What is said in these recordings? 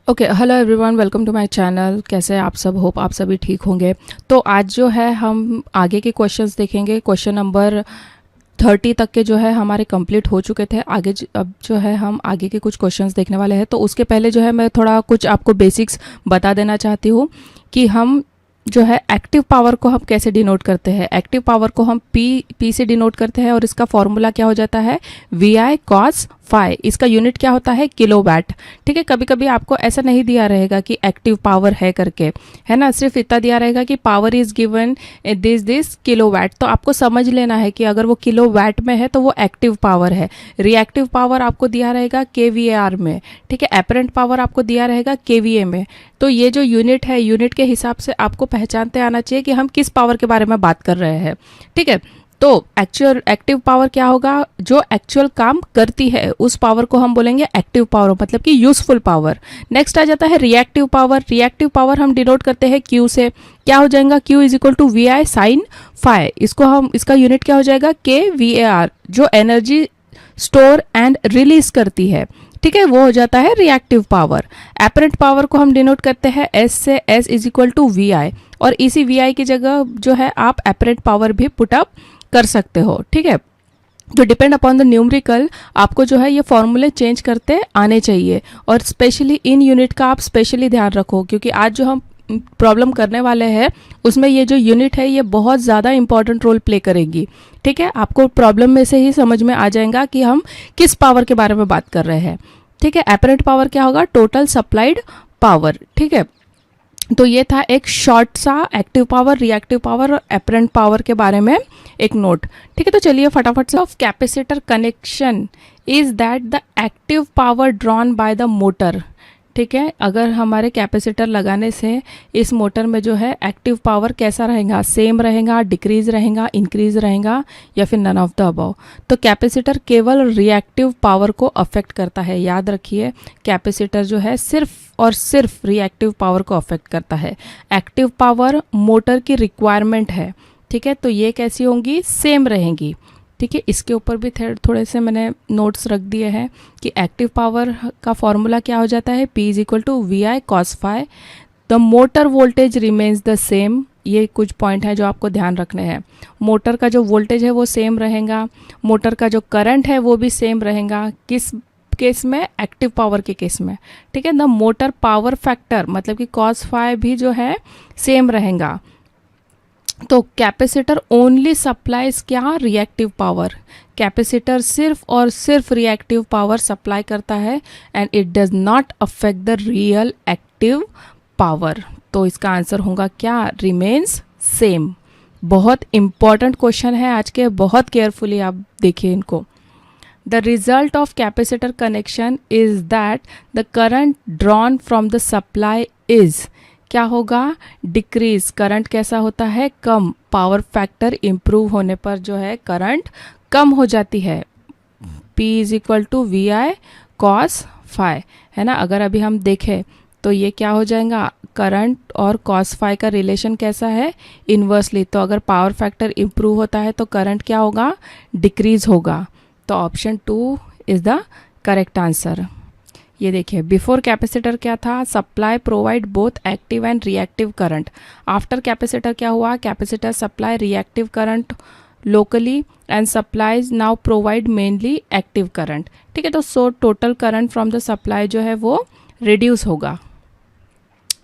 Okay, hello everyone, welcome to my channel. कैसे हैं आप सब? होप आप सभी ठीक होंगे। तो आज जो है हम आगे के क्वेश्चंस देखेंगे। क्वेश्चन नंबर 30 तक के जो है हमारे कंप्लीट हो चुके थे। अब जो है हम आगे के कुछ क्वेश्चंस देखने वाले हैं। तो उसके पहले जो है मैं थोड़ा कुछ आपको बेसिक्स बता देना चाहती हूँ कि हम जो है एक्टिव पावर को हम कैसे डिनोट करते हैं। एक्टिव पावर को हम पी से डिनोट करते हैं और इसका फॉर्मूला क्या हो जाता है, वी आई कॉस फाई। इसका यूनिट क्या होता है, किलोवाट। ठीक है, कभी कभी आपको ऐसा नहीं दिया रहेगा कि एक्टिव पावर है करके, है ना, सिर्फ इतना दिया रहेगा कि power is given this kilowatt. तो आपको समझ लेना है कि अगर वो किलोवाट में है तो वो एक्टिव पावर है। रिएक्टिव पावर आपको दिया रहेगा केवीएआर में। ठीक है, एपरेंट पावर आपको दिया रहेगा केवीए में। तो ये जो यूनिट है, यूनिट के हिसाब से आपको पहचानते आना चाहिए कि हम किस पावर के बारे में बात कर रहे हैं। ठीक है, तो एक्चुअल एक्टिव पावर क्या होगा, जो एक्चुअल काम करती है उस पावर को हम बोलेंगे एक्टिव पावर, मतलब कि यूजफुल पावर। नेक्स्ट आ जाता है रिएक्टिव पावर। रिएक्टिव पावर हम डिनोट करते हैं क्यू से। क्या हो जाएगा, Q is equal to V I sine phi. इसका यूनिट क्या हो जाएगा, के वी ए आर, जो एनर्जी स्टोर एंड रिलीज करती है। ठीक है, वो हो जाता है रिएक्टिव पावर। एपरेंट पावर को हम डिनोट करते हैं एस से। S is equal to V I, और इसी वी आई की जगह जो है आप एपरेंट पावर भी पुटअप कर सकते हो। ठीक है, तो डिपेंड अपॉन द न्यूमरिकल आपको जो है ये फॉर्मूले चेंज करते आने चाहिए। और स्पेशली इन यूनिट का आप स्पेशली ध्यान रखो, क्योंकि आज जो हम प्रॉब्लम करने वाले हैं उसमें ये जो यूनिट है ये बहुत ज़्यादा इंपॉर्टेंट रोल प्ले करेगी। ठीक है, आपको प्रॉब्लम में से ही समझ में आ जाएगा कि हम किस पावर के बारे में बात कर रहे हैं। ठीक है, एपरेंट पावर क्या होगा, टोटल सप्लाइड पावर। ठीक है, तो ये था एक शॉर्ट सा एक्टिव पावर, रिएक्टिव पावर और एपरेंट पावर के बारे में एक नोट। ठीक है, तो चलिए फटाफट से। Of capacitor connection is that the active power drawn by the motor. ठीक है, अगर हमारे कैपेसिटर लगाने से इस मोटर में जो है एक्टिव पावर कैसा रहेगा, सेम रहेगा, डिक्रीज रहेगा, इंक्रीज रहेगा, या फिर नन ऑफ द अबव। तो कैपेसिटर केवल रिएक्टिव पावर को अफेक्ट करता है। याद रखिए, कैपेसिटर जो है सिर्फ और सिर्फ रिएक्टिव पावर को अफेक्ट करता है। एक्टिव पावर मोटर की रिक्वायरमेंट है। ठीक है, तो ये कैसी होंगी, सेम रहेंगी। ठीक है, इसके ऊपर भी थोड़े से मैंने नोट्स रख दिए हैं कि एक्टिव पावर का फॉर्मूला क्या हो जाता है, P is equal to V I cos phi. The motor voltage remains the same. ये कुछ पॉइंट है जो आपको ध्यान रखने हैं। मोटर का जो वोल्टेज है वो सेम रहेगा, मोटर का जो करंट है वो भी सेम रहेगा। किस केस में, एक्टिव पावर के केस में। ठीक है, द मोटर पावर फैक्टर मतलब कि कॉस फाई भी जो है सेम रहेगा। तो कैपेसिटर ओनली सप्लाईज क्या, रिएक्टिव पावर। कैपेसिटर सिर्फ और सिर्फ रिएक्टिव पावर सप्लाई करता है and it does not affect the real active power. तो इसका आंसर होगा क्या, रिमेन्स सेम। बहुत इंपॉर्टेंट क्वेश्चन है आज के, बहुत केयरफुली आप देखिए इनको। The result of capacitor connection is that the current drawn from the supply is, क्या होगा, डिक्रीज। करंट कैसा होता है, कम। पावर फैक्टर इंप्रूव होने पर जो है करंट कम हो जाती है। P is equal to V I cos phi, है ना। अगर अभी हम देखें तो ये क्या हो जाएगा, करंट और कॉस फाई का रिलेशन कैसा है, इन्वर्सली। तो अगर पावर फैक्टर इंप्रूव होता है तो करंट क्या होगा, डिक्रीज होगा। तो option 2 is the correct answer. ये देखिए, बिफोर कैपेसिटर क्या था, supply provide both active and reactive current. After capacitor क्या हुआ, capacitor supply reactive current locally and supplies now provide mainly active current. ठीक है, तो so total current from the supply जो है वो रिड्यूस होगा।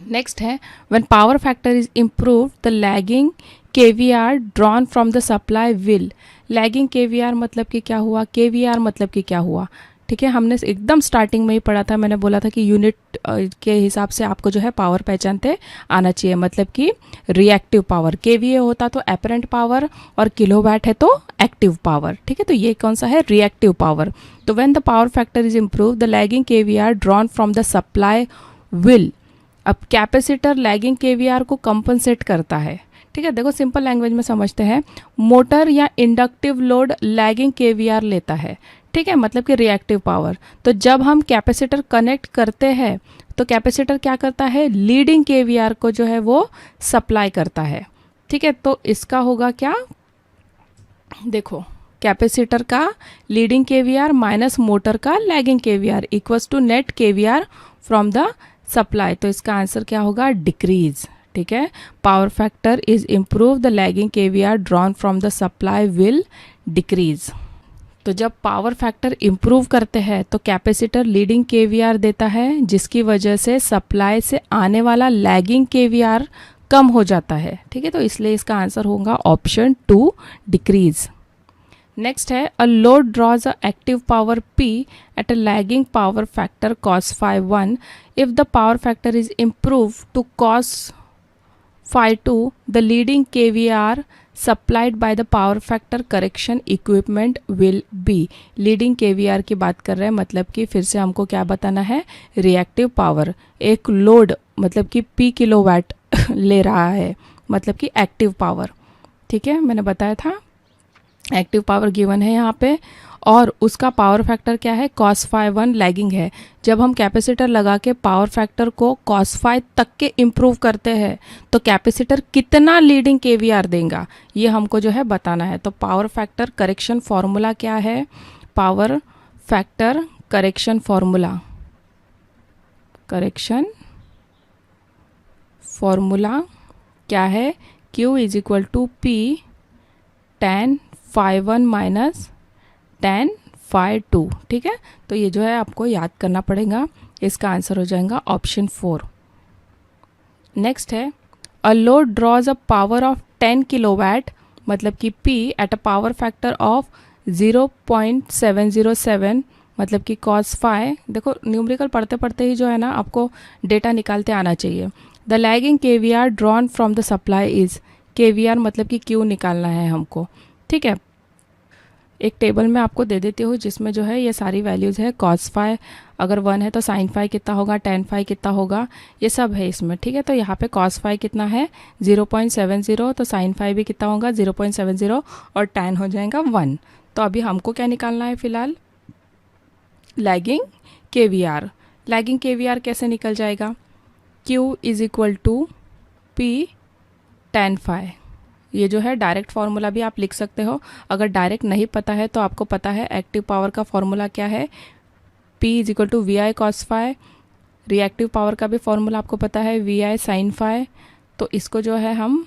नेक्स्ट है, when power factor is improve the lagging KVR drawn from the supply will. Lagging KVR मतलब कि क्या हुआ, केवीआर मतलब कि क्या हुआ। ठीक है, हमने एकदम स्टार्टिंग में ही पढ़ा था, मैंने बोला था कि यूनिट के हिसाब से आपको जो है पावर पहचानते आना चाहिए। मतलब कि रिएक्टिव पावर केवीए होता तो एपरेंट पावर, और किलोवाट है तो एक्टिव पावर। ठीक है, तो ये कौन सा है, रिएक्टिव पावर। तो when the power factor is improve the lagging KVR drawn from the supply will. अब कैपेसिटर लैगिंग केवीआर को कंपनसेट करता है। ठीक है, देखो सिंपल लैंग्वेज में समझते हैं। मोटर या इंडक्टिव लोड लैगिंग केवीआर लेता है। ठीक है, मतलब कि रिएक्टिव पावर। तो जब हम कैपेसिटर कनेक्ट करते हैं तो कैपेसिटर क्या करता है, लीडिंग केवीआर को जो है वो सप्लाई करता है। ठीक है, तो इसका होगा क्या, देखो कैपेसिटर का लीडिंग केवीआर माइनस मोटर का lagging KVR equals to net KVR from the supply, तो इसका आंसर क्या होगा, डिक्रीज। ठीक है, power factor is improve, the lagging KVR drawn from the supply will decrease. तो जब पावर फैक्टर इम्प्रूव करते हैं तो कैपेसिटर लीडिंग केवीआर देता है, जिसकी वजह से सप्लाई से आने वाला लैगिंग केवीआर कम हो जाता है। ठीक है, तो इसलिए इसका आंसर होगा ऑप्शन 2, डिक्रीज। नेक्स्ट है, a load draws a active power P at a lagging power factor cos phi 1 if the power factor is improve to cos phi 2 the leading KVR supplied by the power factor correction equipment will be. Leading KVR की बात कर रहे हैं, मतलब कि फिर से हमको क्या बताना है, रिएक्टिव पावर। एक लोड मतलब कि P किलोवाट ले रहा है, मतलब कि एक्टिव पावर। ठीक है, मैंने बताया था एक्टिव पावर गिवन है यहाँ पे, और उसका पावर फैक्टर क्या है, cos phi 1 लैगिंग है। जब हम कैपेसिटर लगा के पावर फैक्टर को cos phi तक के इम्प्रूव करते हैं तो कैपेसिटर कितना लीडिंग KVR देगा, ये हमको जो है बताना है। तो पावर फैक्टर करेक्शन फॉर्मूला क्या है, पावर फैक्टर करेक्शन फॉर्मूला क्या है, Q is equal to P tan phi 1 minus tan phi 2। ठीक है, तो ये जो है आपको याद करना पड़ेगा। इसका आंसर हो जाएगा ऑप्शन 4। नेक्स्ट है, a load draws a power of 10 kilowatt मतलब कि P at a power factor of 0.707 मतलब कि cos phi, देखो न्यूमेरिकल पढ़ते पढ़ते ही जो है ना आपको डेटा निकालते आना चाहिए। The lagging KVR drawn from the supply is, KVR मतलब कि Q निकालना है हमको। ठीक है, एक टेबल में आपको दे देती हूँ जिसमें जो है ये सारी वैल्यूज़ है। cos phi अगर 1 है तो sin phi कितना होगा, tan phi कितना होगा, ये सब है इसमें। ठीक है, तो यहाँ पे cos phi कितना है 0.70, तो sin phi भी कितना होगा 0.70 और tan हो जाएगा 1। तो अभी हमको क्या निकालना है फिलहाल, लैगिंग KVR। लैगिंग KVR कैसे निकल जाएगा, Q is equal to P tan phi। ये जो है डायरेक्ट फार्मूला भी आप लिख सकते हो। अगर डायरेक्ट नहीं पता है तो आपको पता है एक्टिव पावर का फार्मूला क्या है, P is equal to VI cos phi। Reactive power का भी फार्मूला आपको पता है, VI sin phi। तो इसको जो है हम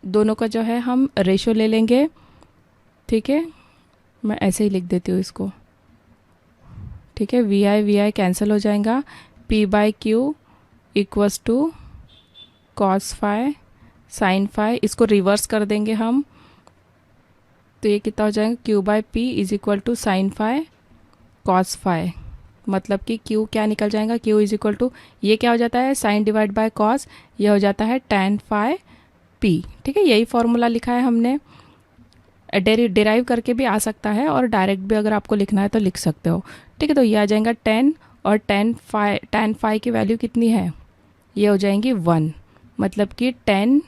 दोनों का जो है हम रेशो ले लेंगे। ठीक है, मैं ऐसे ही लिख देती हूँ इसको। ठीक है, VI कैंसिल हो जाएगा, P/Q equals to cos phi sin phi। इसको रिवर्स कर देंगे हम, तो ये कितना हो जाएगा, Q/P is equal to sin phi cos phi। मतलब कि Q क्या निकल जाएगा, Q इज इक्वल टू, ये क्या हो जाता है sin डिवाइड बाय cos, ये हो जाता है tan phi P। ठीक है, यही फॉर्मूला लिखा है हमने। डिराइव करके भी आ सकता है और डायरेक्ट भी अगर आपको लिखना है तो लिख सकते हो। ठीक है, तो ये आ जाएगा 10 और tan phi की वैल्यू कितनी है, ये हो जाएंगी 1। मतलब कि 10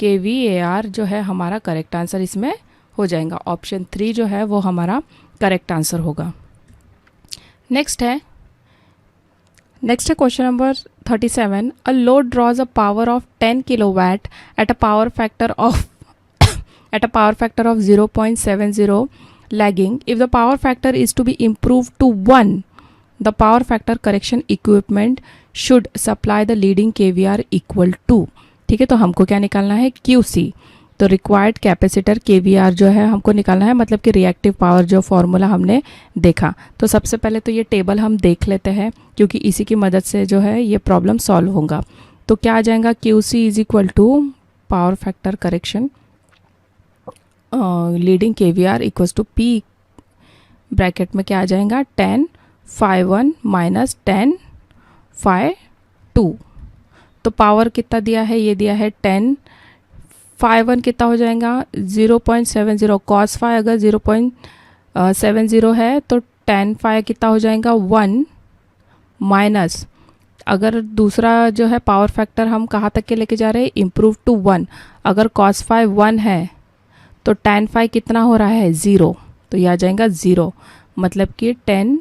KVAR जो है हमारा करेक्ट आंसर इसमें हो जाएगा। ऑप्शन 3 जो है वो हमारा करेक्ट आंसर होगा। नेक्स्ट है question number 37। A load draws a power of 10 kilowatt at a power factor of 0.70 lagging. If the power factor is to be improved to 1, the power factor correction equipment should supply the leading KVR equal to। ठीक है, तो हमको क्या निकालना है, QC। तो required capacitor KVR जो है हमको निकालना है, मतलब कि रिएक्टिव पावर जो फॉर्मूला हमने देखा। तो सबसे पहले तो ये टेबल हम देख लेते हैं, क्योंकि इसी की मदद से जो है ये प्रॉब्लम सॉल्व होगा। तो क्या आ जाएगा, QC is equal to power factor correction leading KVR equals to P bracket में क्या आ जाएगा, tan phi 1 minus tan phi 2। तो पावर कितना दिया है, ये दिया है 10, phi 1 कितना हो जाएगा 0.70। cos phi अगर 0.70 है तो tan phi कितना हो जाएगा 1 माइनस, अगर दूसरा जो है पावर फैक्टर हम कहाँ तक के लेके जा रहे हैं, इम्प्रूव टू 1। अगर cos phi 1 है तो tan phi कितना हो रहा है 0, तो ये आ जाएगा 0। मतलब कि 10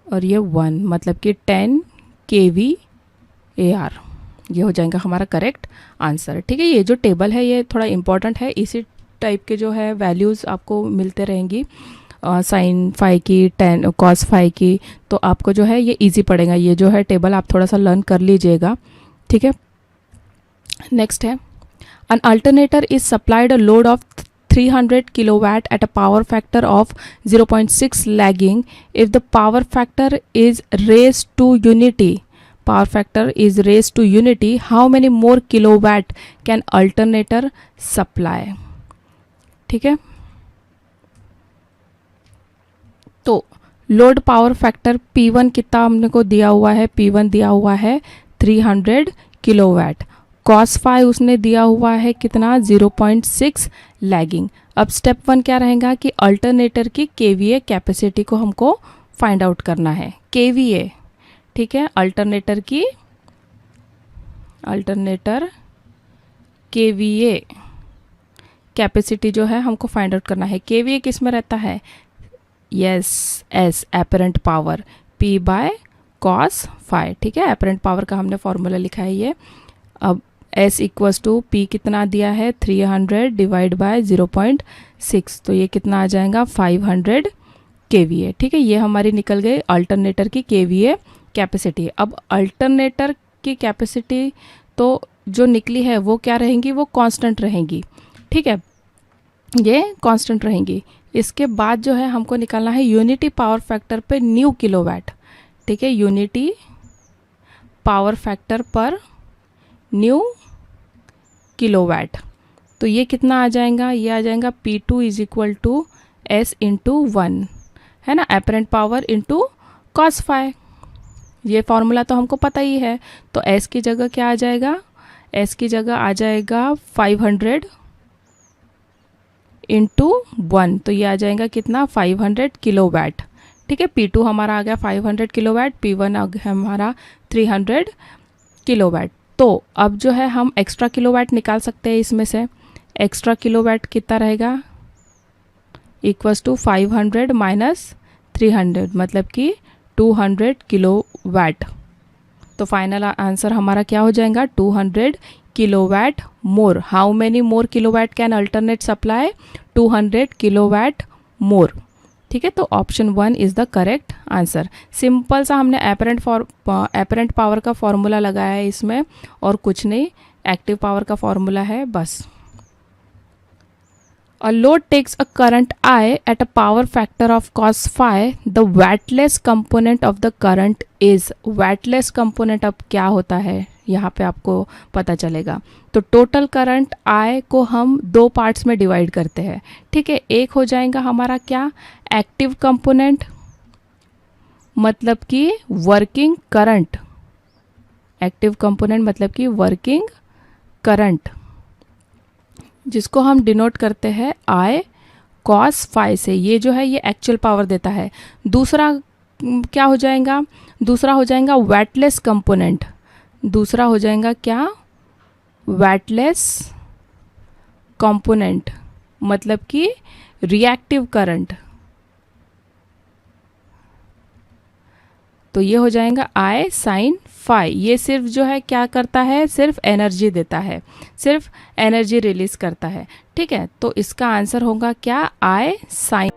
और ये 1, मतलब कि 10 KVAR, ये हो जाएगा हमारा करेक्ट आंसर। ठीक है, ये जो टेबल है ये थोड़ा इम्पॉर्टेंट है, इसी टाइप के जो है वैल्यूज़ आपको मिलते रहेंगी। साइन फाई की, टेन कॉस फाई की, तो आपको जो है ये इजी पड़ेगा। ये जो है टेबल आप थोड़ा सा लर्न कर लीजिएगा, ठीक है। नेक्स्ट है, an alternator is supplied a load of 300 kilowatt at a power factor of 0.6 lagging. If the power factor is raised to unity, how many more kilowatt can alternator supply? ठीक है, तो load power factor P1 कितना हमने को दिया हुआ है, P1 दिया हुआ है 300 किलोवाट, कॉस फाई उसने दिया हुआ है कितना 0.6 लैगिंग। अब स्टेप 1 क्या रहेगा कि अल्टरनेटर की केवीए कैपेसिटी को हमको फाइंड आउट करना है, केवीए, ठीक है। अल्टरनेटर केवीए कैपेसिटी जो है हमको फाइंड आउट करना है। केवीए किस में रहता है, yes S, apparent power, P by cos phi, ठीक है। एपरेंट पावर का हमने फॉर्मूला लिखा है ये। अब S इक्वल्स टू P कितना दिया है 300 डिवाइड बाय 0.6, तो ये कितना आ जाएगा 500 kVA, ठीक है। ये हमारी निकल गई अल्टरनेटर की kVA कैपेसिटी। अब अल्टरनेटर की कैपेसिटी तो जो निकली है वो क्या रहेंगी, वो कांस्टेंट रहेंगी, ठीक है, ये कांस्टेंट रहेंगी। इसके बाद जो है हमको निकालना है यूनिटी पावर फैक्टर पे न्यू किलोवाट, ठीक है, यूनिटी पावर फैक्टर पर न्यू किलोवाट। तो ये कितना आ जाएगा, ये आ जाएगा P2 is equal to S into 1, है ना, apparent power into cos phi. ये फॉर्मूला तो हमको पता ही है, तो S की जगह क्या आ जाएगा, S की जगह आ जाएगा 500 इंटू 1, तो ये आ जाएगा कितना 500 किलोवाट, ठीक है। P2 हमारा आ गया 500 किलोवाट, P1 आ गया हमारा 300 किलोवाट। तो अब जो है हम एक्स्ट्रा किलोवाट निकाल सकते हैं इसमें से। एक्स्ट्रा किलोवाट कितना रहेगा, इक्वल्स टू 500 माइनस 300, मतलब कि 200 किलोवाट। तो फाइनल आंसर हमारा क्या हो जाएगा 200 kilowatt more. How many more kilowatt can alternate supply, 200 kilowatt more, ठीक है। तो option 1 is the correct answer. Simple सा हमने एपरेंट पावर का फॉर्मूला लगाया है इसमें, और कुछ नहीं, एक्टिव पावर का फॉर्मूला है बस। A load takes a current I at a power factor of cos phi. The wattless component of the current is, wattless component अब क्या होता है यहाँ पे आपको पता चलेगा। तो टोटल करंट I को हम दो पार्ट्स में डिवाइड करते हैं, ठीक है। एक हो जाएगा हमारा क्या, एक्टिव कंपोनेंट, मतलब कि वर्किंग करंट, एक्टिव कंपोनेंट मतलब कि वर्किंग करंट, जिसको हम डिनोट करते हैं I कॉस फाई से। ये जो है ये एक्चुअल पावर देता है। दूसरा क्या हो जाएगा, दूसरा हो जाएगा वैटलेस कंपोनेंट, दूसरा हो जाएगा क्या, वैटलेस कंपोनेंट, मतलब कि रिएक्टिव करंट। तो ये हो जाएगा I साइन फाई। ये सिर्फ जो है क्या करता है, सिर्फ एनर्जी देता है, सिर्फ एनर्जी रिलीज करता है, ठीक है। तो इसका आंसर होगा क्या, I साइन